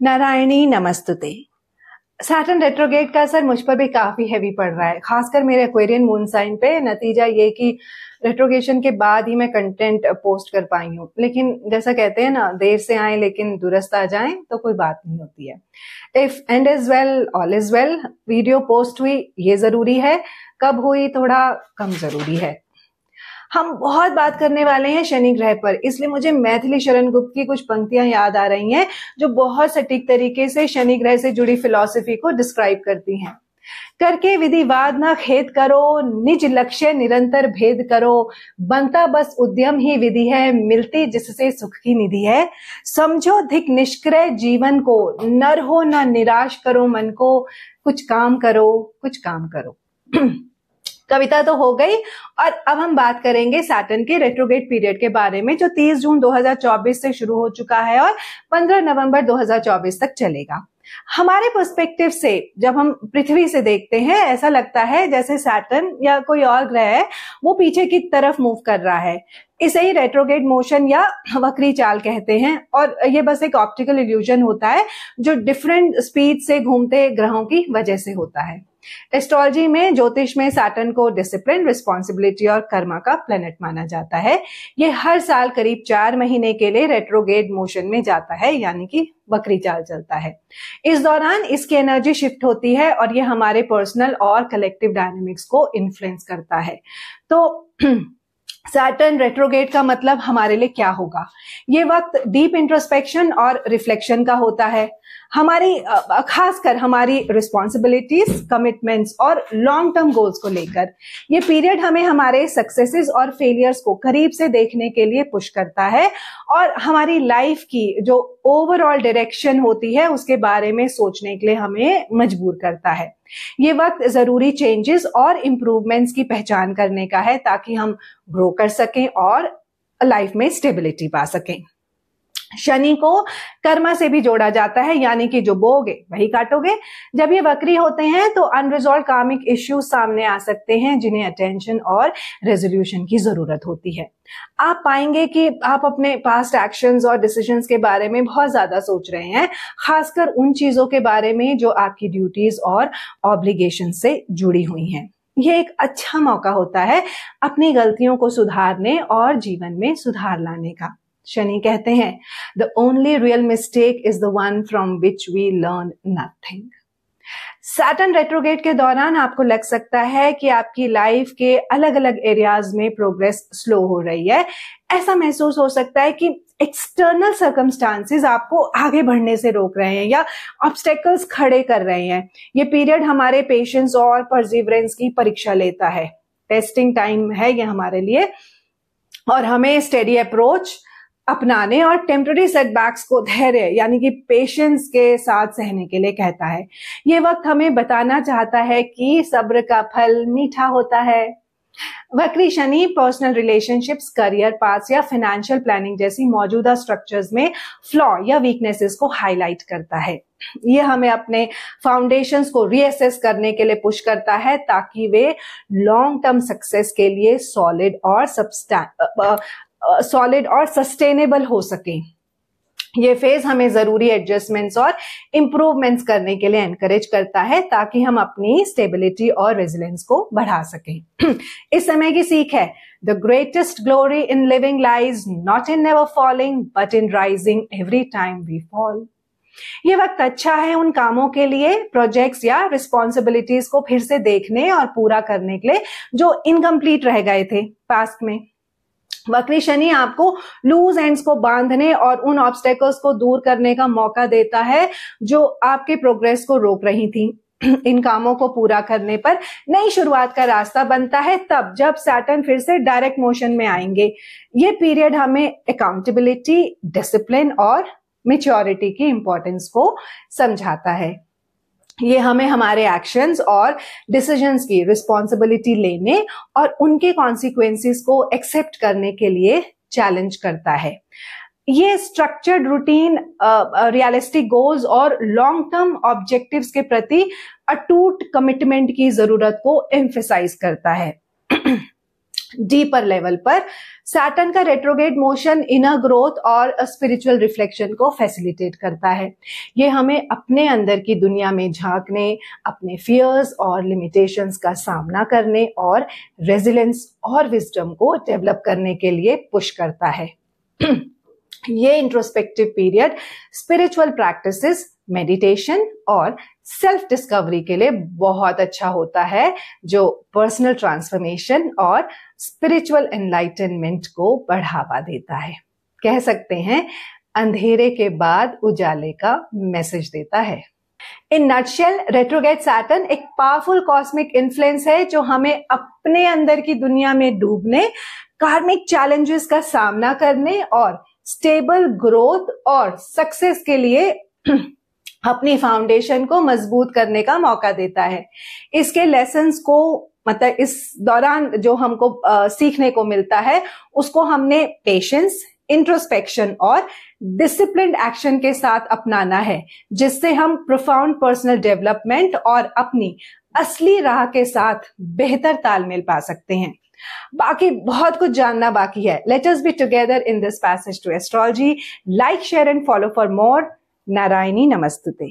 नारायणी नमस्तुते। Saturn retrograde का असर मुझ पर भी काफी हैवी पड़ रहा है, खासकर मेरे एक्वेरियन मून साइन पे। नतीजा ये कि रेट्रोगेशन के बाद ही मैं कंटेंट पोस्ट कर पाई हूँ, लेकिन जैसा कहते हैं ना, देर से आए लेकिन दुरुस्त आ जाएं तो कोई बात नहीं होती है। If and is well all is well. Video post हुई ये जरूरी है, कब हुई थोड़ा कम जरूरी है। हम बहुत बात करने वाले हैं शनि ग्रह पर, इसलिए मुझे मैथिली शरण गुप्त की कुछ पंक्तियां याद आ रही हैं जो बहुत सटीक तरीके से शनि ग्रह से जुड़ी फिलॉसफी को डिस्क्राइब करती हैं। करके विधिवाद न खेद करो, निज लक्ष्य निरंतर भेद करो, बनता बस उद्यम ही विधि है, मिलती जिससे सुख की निधि है। समझो धिक निष्क्रिय जीवन को, नर हो न निराश करो मन को, कुछ काम करो कुछ काम करो। कविता तो हो गई, और अब हम बात करेंगे सैटर्न के रेट्रोग्रेड पीरियड के बारे में, जो 30 जून 2024 से शुरू हो चुका है और 15 नवंबर 2024 तक चलेगा। हमारे पर्सपेक्टिव से जब हम पृथ्वी से देखते हैं, ऐसा लगता है जैसे सैटर्न या कोई और ग्रह है वो पीछे की तरफ मूव कर रहा है। इसे ही रेट्रोग्रेड मोशन या वक्री चाल कहते हैं, और ये बस एक ऑप्टिकल इल्यूजन होता है जो डिफरेंट स्पीड से घूमते ग्रहों की वजह से होता है। एस्ट्रोलॉजी में, ज्योतिष में सैटर्न को डिसिप्लिन, रिस्पॉन्सिबिलिटी और कर्मा का प्लेनेट माना जाता है। ये हर साल करीब 4 महीने के लिए रेट्रोग्रेड मोशन में जाता है, यानी कि वक्री चाल चलता है। इस दौरान इसकी एनर्जी शिफ्ट होती है और ये हमारे पर्सनल और कलेक्टिव डायनेमिक्स को इन्फ्लुएंस करता है। तो सैटर्न रेट्रोग्रेड का मतलब हमारे लिए क्या होगा? ये वक्त डीप इंट्रोस्पेक्शन और रिफ्लेक्शन का होता है, हमारी खासकर हमारी रिस्पॉन्सिबिलिटीज, कमिटमेंट्स और लॉन्ग टर्म गोल्स को लेकर। ये पीरियड हमें हमारे सक्सेसेस और फेलियर्स को करीब से देखने के लिए पुश करता है और हमारी लाइफ की जो ओवरऑल डायरेक्शन होती है उसके बारे में सोचने के लिए हमें मजबूर करता है। ये वक्त जरूरी चेंजेस और इम्प्रूवमेंट्स की पहचान करने का है, ताकि हम ग्रो कर सकें और लाइफ में स्टेबिलिटी पा सकें। शनि को कर्मा से भी जोड़ा जाता है, यानी कि जो बोगे वही काटोगे। जब ये वक्री होते हैं तो अनरिजॉल्व कार्मिक इश्यूज सामने आ सकते हैं, जिन्हें अटेंशन और रेजोल्यूशन की जरूरत होती है। आप पाएंगे कि आप अपने पास्ट एक्शंस और डिसीजंस के बारे में बहुत ज्यादा सोच रहे हैं, खासकर उन चीजों के बारे में जो आपकी ड्यूटीज और ऑब्लिगेशन से जुड़ी हुई हैं। ये एक अच्छा मौका होता है अपनी गलतियों को सुधारने और जीवन में सुधार लाने का। शनि कहते हैं, the only real mistake is the one from which we learn nothing. Saturn retrograde के दौरान आपको लग सकता है कि आपकी लाइफ के अलग अलग एरियाज में प्रोग्रेस स्लो हो रही है। ऐसा महसूस हो सकता है कि एक्सटर्नल सर्कमस्टांसेस आपको आगे बढ़ने से रोक रहे हैं या ऑब्स्टेकल्स खड़े कर रहे हैं। ये पीरियड हमारे पेशेंस और परसिवरेंस की परीक्षा लेता है। टेस्टिंग टाइम है ये हमारे लिए, और हमें स्टेडी अप्रोच अपनाने और टेम्पररी सेटबैक्स को धैर्य यानी कि पेशेंस के साथ सहने के लिए कहता है। ये वक्त हमें बताना चाहता है कि सब्र का फल मीठा होता है। वक्री Shani personal relationships, career paths या फाइनेंशियल प्लानिंग जैसी मौजूदा स्ट्रक्चर्स में फ्लॉ या वीकनेसेस को हाईलाइट करता है। ये हमें अपने फाउंडेशंस को रीअसेस करने के लिए पुश करता है, ताकि वे लॉन्ग टर्म सक्सेस के लिए सॉलिड और सस्टेनेबल हो सके। ये फेज हमें जरूरी एडजस्टमेंट्स और इंप्रूवमेंट्स करने के लिए एनकरेज करता है, ताकि हम अपनी स्टेबिलिटी और रेजिलियंस को बढ़ा सकें। इस समय की सीख है, the greatest glory in living lies not in never falling but in rising every time we fall. ये वक्त अच्छा है उन कामों के लिए, प्रोजेक्ट्स या रिस्पॉन्सिबिलिटीज को फिर से देखने और पूरा करने के लिए जो इनकम्प्लीट रह गए थे पास्ट में। वक्री शनि आपको लूज एंड्स को बांधने और उन ऑब्स्टेकल्स को दूर करने का मौका देता है जो आपके प्रोग्रेस को रोक रही थी। इन कामों को पूरा करने पर नई शुरुआत का रास्ता बनता है, तब जब सैटर्न फिर से डायरेक्ट मोशन में आएंगे। ये पीरियड हमें अकाउंटेबिलिटी, डिसिप्लिन और मैच्योरिटी की इंपॉर्टेंस को समझाता है। ये हमें हमारे एक्शंस और डिसीजंस की रिस्पॉन्सिबिलिटी लेने और उनके कॉन्सिक्वेंसेस को एक्सेप्ट करने के लिए चैलेंज करता है। ये स्ट्रक्चर्ड रूटीन, रियलिस्टिक गोल्स और लॉन्ग टर्म ऑब्जेक्टिव्स के प्रति अटूट कमिटमेंट की जरूरत को एम्फेसाइज करता है। डीपर लेवल पर सैटर्न का रेट्रोग्रेड मोशन इनर ग्रोथ और स्पिरिचुअल रिफ्लेक्शन को फैसिलिटेट करता है। ये हमें अपने अंदर की दुनिया में झांकने, अपने फियर्स और लिमिटेशंस का सामना करने और रेजिलेंस और विजडम को डेवलप करने के लिए पुश करता है। ये introspective period spiritual practices, meditation और सेल्फ डिस्कवरी के लिए बहुत अच्छा होता है, जो पर्सनल ट्रांसफॉर्मेशन और स्पिरिचुअल एनलाइटनमेंट को बढ़ावा देता है। कह सकते हैं अंधेरे के बाद उजाले का मैसेज देता है। इन नटशेल, रेट्रोग्रेड सैटर्न एक पावरफुल कॉस्मिक इन्फ्लुएंस है जो हमें अपने अंदर की दुनिया में डूबने, कार्मिक चैलेंजेस का सामना करने और स्टेबल ग्रोथ और सक्सेस के लिए अपनी फाउंडेशन को मजबूत करने का मौका देता है। इसके लेसन्स को मतलब इस दौरान जो हमको सीखने को मिलता है उसको हमने पेशेंस, इंट्रोस्पेक्शन और डिसिप्लिन्ड एक्शन के साथ अपनाना है, जिससे हम प्रोफाउंड पर्सनल डेवलपमेंट और अपनी असली राह के साथ बेहतर तालमेल पा सकते हैं। बाकी बहुत कुछ जानना बाकी है। Let us be together in this passage to astrology. Like, share and follow for more. Narayani नमस्तुते।